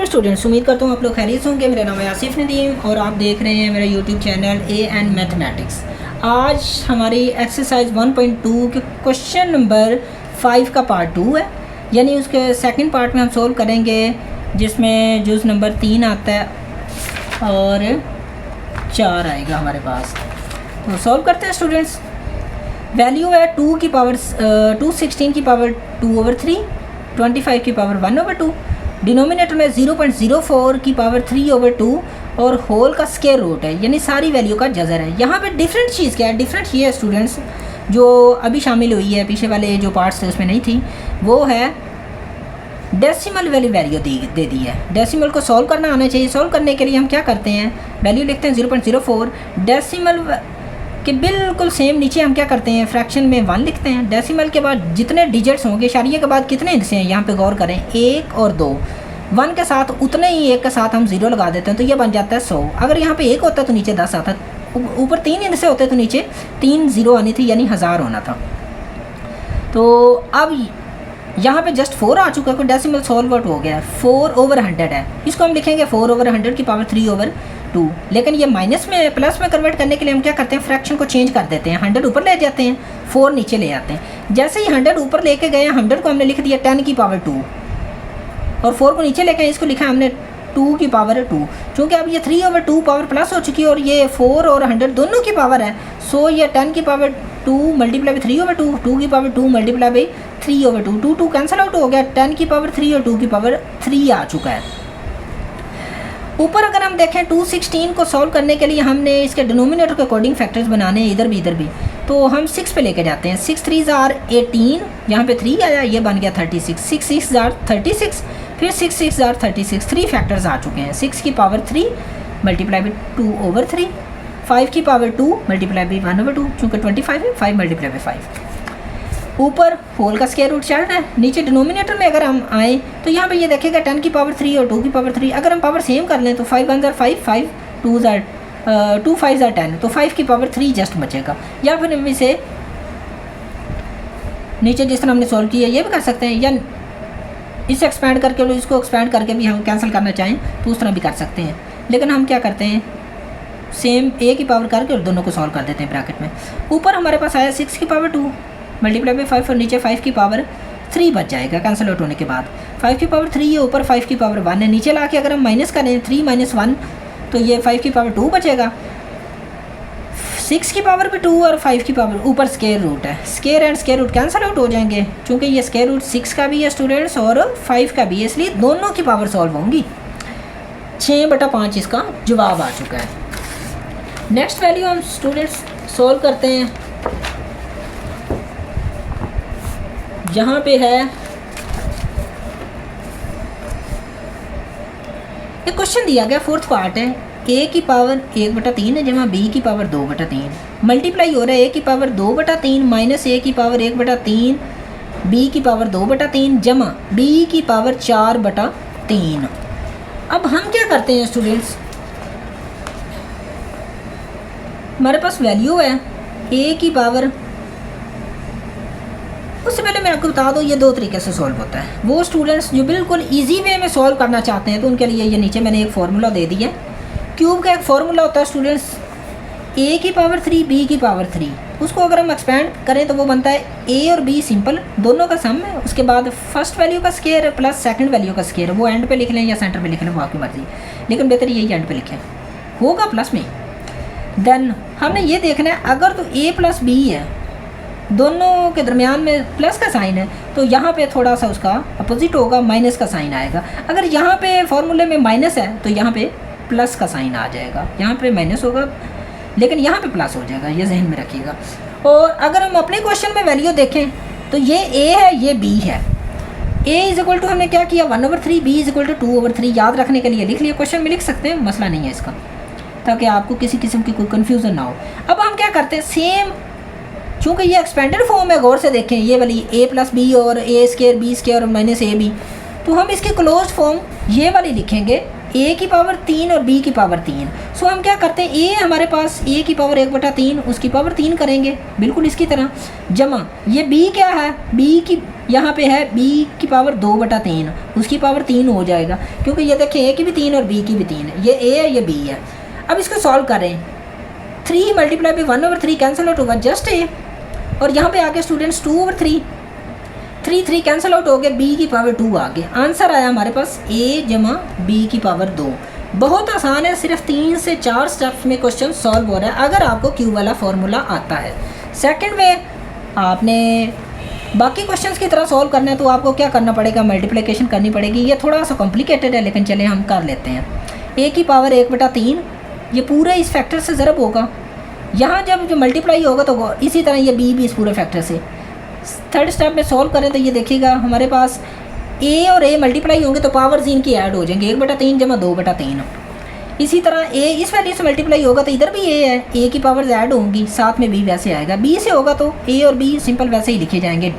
अस्सलाम स्टूडेंट्स, उम्मीद करता हूँ आप लोग खैरियत होंगे। मेरा नाम है आसिफ नदीम और आप देख रहे हैं मेरा यूट्यूब चैनल एएन मैथमेटिक्स। आज हमारी एक्सरसाइज 1.2 के क्वेश्चन नंबर 5 का पार्ट 2 है, यानी उसके सेकंड पार्ट में हम सोल्व करेंगे जिसमें जुज़ नंबर 3 आता है और 4 आएगा हमारे पास। तो सॉल्व करते हैं स्टूडेंट्स। वैल्यू है 2 की पावर 216 की पावर 2/3, 25 की पावर 1/2, डिनोमिनेटर में 0.04 की पावर 3/2 और होल का स्क्वायर रूट है, यानी सारी वैल्यू का जज़र है। यहाँ पे डिफरेंट चीज़ क्या है? डिफरेंट ये है स्टूडेंट्स, जो अभी शामिल हुई है, पीछे वाले जो पार्ट्स थे उसमें नहीं थी, वो है डेसिमल वाली वैल्यू दे दी है। डेसिमल को सॉल्व करना आना चाहिए। सॉल्व करने के लिए हम क्या करते हैं, वैल्यू लिखते हैं 0.04, डेसिमल के बिल्कुल सेम नीचे हम क्या करते हैं, फ्रैक्शन में 1 लिखते हैं। डेसिमल के बाद जितने डिजिट्स होंगे, इशारिये के बाद कितने हिस्से हैं यहाँ पे गौर करें, 1 और 2। 1 के साथ उतने ही 1 के साथ हम 0 लगा देते हैं, तो ये बन जाता है 100। अगर यहाँ पे 1 होता तो नीचे 10 आता, ऊपर 3 हिस्से होते तो नीचे 3 0 आनी थी, यानी 1000 होना था। तो अब यहाँ पे जस्ट 4 आ चुका है, कोई डेसिमल सॉल्व आउट हो गया है। 4/100 है, इसको हम लिखेंगे 4/100 की पावर 3/2। लेकिन ये माइनस में प्लस में कन्वर्ट करने के लिए हम क्या करते हैं, फ्रैक्शन को चेंज कर देते हैं। 100 ऊपर ले जाते हैं, 4 नीचे ले आते हैं। जैसे ही 100 ऊपर लेके गए, 100 को हमने लिख दिया 10 की पावर 2 और 4 को नीचे लेके इसको लिखा हमने 2 की पावर 2। चूँकि अब ये 3/2 पावर प्लस हो चुकी है और ये 4 और 100 दोनों की पावर है, सो ये 10 की पावर 2 मल्टीप्लाई बाई 3/2, 2 की power 2 multiply by 3/2, 2 cancel out हो गया, 10 की पावर 3 और 2 की पावर 3 आ चुका है। ऊपर अगर हम देखें 216 को सॉल्व करने के लिए हमने इसके डिनोमिनेटर के अकॉर्डिंग फैक्टर्स बनाने हैं, इधर भी। तो हम 6 पे लेके जाते हैं। 6 3 ज़ार 18, यहाँ पे 3 आया, ये बन गया 36। 6 6 ज़ार 36, फिर 6 6 ज़ार 36, 3 फैक्टर्स आ चुके हैं। 6 की पावर 3 मल्टीप्लाई बाई 2/3, 5 की पावर 2 मल्टीप्लाई बाई 1/2, चूँकि 25 है, 5 मल्टीप्लाई बाई 5। ऊपर होल का स्क्वायर रूट चल रहा है। नीचे डिनोमिनेटर में अगर हम आएँ तो यहाँ पे ये देखेगा 10 की पावर 3 और 2 की पावर 3। अगर हम पावर सेम कर लें तो 5 1 ज़ार 5, 5 2 ज़ार 2 5 ज़ार 10, तो 5 की पावर 3 जस्ट बचेगा। या फिर हम इसे नीचे जिस तरह हमने सॉल्व किया ये भी कर सकते हैं, या इसे एक्सपैंड करके इसको एक्सपैंड करके भी हम कैंसिल करना चाहें तो उस तरह भी कर सकते हैं। लेकिन हम क्या करते हैं, सेम a की पावर करके और दोनों को सॉल्व कर देते हैं ब्रैकेट में। ऊपर हमारे पास आया 6 की पावर 2 मल्टीप्लाई बाई 5 और नीचे 5 की पावर 3 बच जाएगा कैंसिल आउट होने के बाद। 5 की पावर 3 है, ऊपर 5 की पावर 1 है, नीचे ला के अगर हम माइनस करें 3 - 1 तो ये 5 की पावर 2 बचेगा। 6 की पावर भी 2 और 5 की पावर, ऊपर स्क्वायर रूट है, square and square root cancel out हो जाएंगे, चूँकि ये स्क्वायर रूट 6 का भी है स्टूडेंट्स और 5 का भी है, इसलिए दोनों की पावर सॉल्व होंगी। 6/5 इसका जवाब आ चुका है। नेक्स्ट वैल्यू हम स्टूडेंट्स सॉल्व करते हैं, जहाँ पे है एक क्वेश्चन दिया गया, 4th पार्ट है, a की पावर 1/3 है जमा b की पावर 2/3, मल्टीप्लाई हो रहा है a की पावर 2/3 माइनस a की पावर 1/3, b की पावर 2/3 जमा b की पावर 4/3। अब हम क्या करते हैं स्टूडेंट्स, हमारे पास वैल्यू है a की पावर, उससे पहले मैं आपको बता दूं ये 2 तरीके से सॉल्व होता है। वो स्टूडेंट्स जो बिल्कुल इजी वे में सॉल्व करना चाहते हैं तो उनके लिए ये नीचे मैंने एक फार्मूला दे दिया है। क्यूब का एक फार्मूला होता है स्टूडेंट्स, a की पावर 3 b की पावर 3, उसको अगर हम एक्सपेंड करें तो वो बनता है a और b सिंपल दोनों का सम है, उसके बाद फर्स्ट वैल्यू का स्क्वायर प्लस सेकंड वैल्यू का स्क्वायर। वो एंड पे लिख लें या सेंटर पे लिख लें, वो आपकी मर्जी, लेकिन बेहतर यही एंड पे लिखें, होगा प्लस में। देन हमने ये देखना है, अगर तो a प्लस b है, दोनों के दरमियान में प्लस का साइन है, तो यहाँ पे थोड़ा सा उसका अपोजिट होगा, माइनस का साइन आएगा। अगर यहाँ पे फॉर्मूले में माइनस है तो यहाँ पे प्लस का साइन आ जाएगा, यहाँ पे माइनस होगा लेकिन यहाँ पे प्लस हो जाएगा, ये जहन में रखिएगा। और अगर हम अपने क्वेश्चन में वैल्यू देखें तो ये a है, ये b है। a = हमने क्या किया 1/3, b = 2/3, याद रखने के लिए लिख लिया, क्वेश्चन में लिख सकते हैं, मसला नहीं है इसका, ताकि आपको किसी किस्म की कोई कन्फ्यूज़न ना हो। अब हम क्या करते हैं, सेम चूँकि ये एक्सपेंडेड फॉर्म है, गौर से देखें ये वाली a + b और a² b² और माइनस ab, तो हम इसकी क्लोज फॉर्म ये वाली लिखेंगे, a की पावर 3 और b की पावर 3। सो हम क्या करते हैं, a हमारे पास a की पावर 1/3, उसकी पावर 3 करेंगे बिल्कुल इसकी तरह, जमा ये b क्या है, b की यहाँ पे है b की पावर 2/3, उसकी पावर 3 हो जाएगा, क्योंकि ये देखें a की भी 3 और b की भी 3 है, ये a है ये b है। अब इसको सॉल्व करें, 3 मल्टीप्लाई बाई 1/3 कैंसिल आउट होगा जस्ट a, और यहाँ पे आगे स्टूडेंट्स 2/3, 3 कैंसिल आउट हो गया, b की पावर 2 आ गया। आंसर आया हमारे पास a जमा b की पावर 2। बहुत आसान है, सिर्फ 3 से 4 स्टेप्स में क्वेश्चन सॉल्व हो रहा है अगर आपको क्यू वाला फार्मूला आता है। सेकंड वे, आपने बाकी क्वेश्चंस की तरह सॉल्व करना है तो आपको क्या करना पड़ेगा, मल्टीप्लिकेशन करनी पड़ेगी। ये थोड़ा सा कॉम्प्लिकेटेड है लेकिन चले हम कर लेते हैं। a की पावर 1/3 ये पूरे इस फैक्टर से ज़रब होगा, यहाँ जब जो मल्टीप्लाई होगा तो इसी तरह ये b भी इस पूरे फैक्टर से। थर्ड स्टेप में सॉल्व करें तो ये देखिएगा हमारे पास a और a मल्टीप्लाई होंगे तो पावर्स इनकी ऐड हो जाएंगे, 1/3 जमा 2/3। इसी तरह a इस वैल्यू से मल्टीप्लाई होगा तो इधर भी a है, a की पावर्स ऐड होंगी, साथ में b वैसे आएगा, b से होगा तो a और b सिंपल वैसे ही लिखे जाएंगे।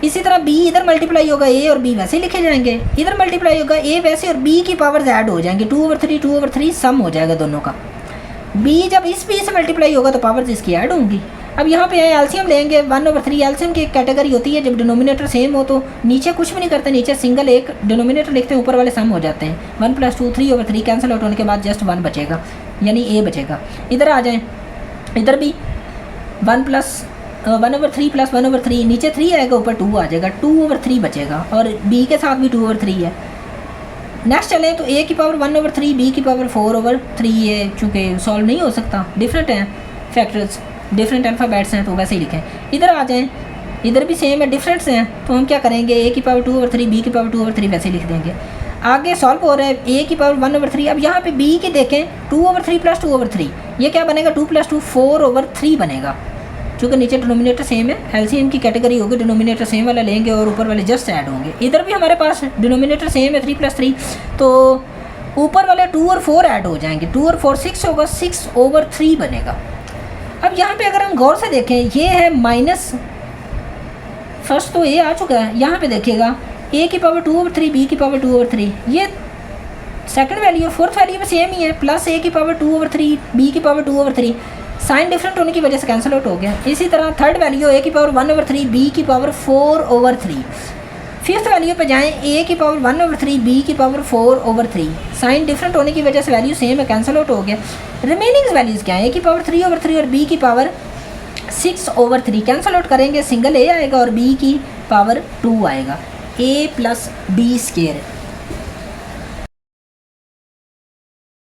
इसी तरह b इधर मल्टीप्लाई होगा, a और b वैसे ही लिखे जाएंगे, इधर मल्टीप्लाई होगा a वैसे और b की पावर्स ऐड हो जाएंगे, 2/3 सम हो जाएगा दोनों का। b जब इस b से मल्टीप्लाई होगा तो पावर्स इसकी ऐड होंगी। अब यहाँ पे एलसीएम लेंगे, 1/3 एलसीएम की एक कैटेगरी होती है जब डिनोमिनेटर सेम हो तो नीचे कुछ भी नहीं करते, नीचे सिंगल एक डिनोमिनेटर लिखते हैं, ऊपर वाले सम हो जाते हैं। 1 + 2 3/3 कैंसिल आउट होने के बाद जस्ट 1 बचेगा, यानी a बचेगा। इधर आ जाएँ, इधर भी 1/3 + 1/3, नीचे 3 आएगा ऊपर 2 आ जाएगा, 2/3 बचेगा, और b के साथ भी 2/3 है। नेक्स्ट चले तो a की पावर 1/3, b की पावर 4/3 है, चूँकि सॉल्व नहीं हो सकता, डिफरेंट हैं फैक्टर्स, डिफरेंट अल्फ़ाबेट्स हैं तो वैसे ही लिखें। इधर आ जाएं, इधर भी सेम है, डिफरेंट्स हैं तो हम क्या करेंगे, a की पावर 2/3 b की पावर 2/3 वैसे लिख देंगे। आगे सॉल्व हो रहा है a की पावर 1/3, अब यहाँ पे b की देखें 2/3 + 2/3, ये क्या बनेगा, 2 + 2 4/3 बनेगा, चूँकि नीचे डिनोमिनेटर सेम है, एलसीएम की कैटेगरी होगी, डिनोमिनेटर सेम वाला लेंगे और ऊपर वाले जस्ट ऐड होंगे। इधर भी हमारे पास डिनोमिनेटर सेम है, 3 + 3, तो ऊपर वाले 2 और 4 ऐड हो जाएंगे, 2 और 4 6 होगा, 6/3 बनेगा। अब यहाँ पे अगर हम गौर से देखें, ये है माइनस, फर्स्ट तो a आ चुका है, यहाँ पे देखिएगा a की पावर 2/3 b की पावर 2/3, ये सेकंड वैल्यू, फोर्थ वैल्यू में सेम ही है, प्लस a की पावर 2/3 b की पावर 2/3, साइन डिफरेंट होने की वजह से कैंसिल आउट हो गया। इसी तरह थर्ड वैल्यू a की पावर 1/3 b की पावर 4/3, फिफ्थ वैल्यू पे जाएं, a की पावर 1/3 b की पावर 4/3, साइन डिफरेंट होने की वजह से वैल्यू सेम है, कैंसिल आउट हो गया। रिमेनिंग वैल्यूज़ क्या है, a की पावर 3/3 और b की पावर 6/3, कैंसिल आउट करेंगे, सिंगल a आएगा और b की पावर 2 आएगा, a + b²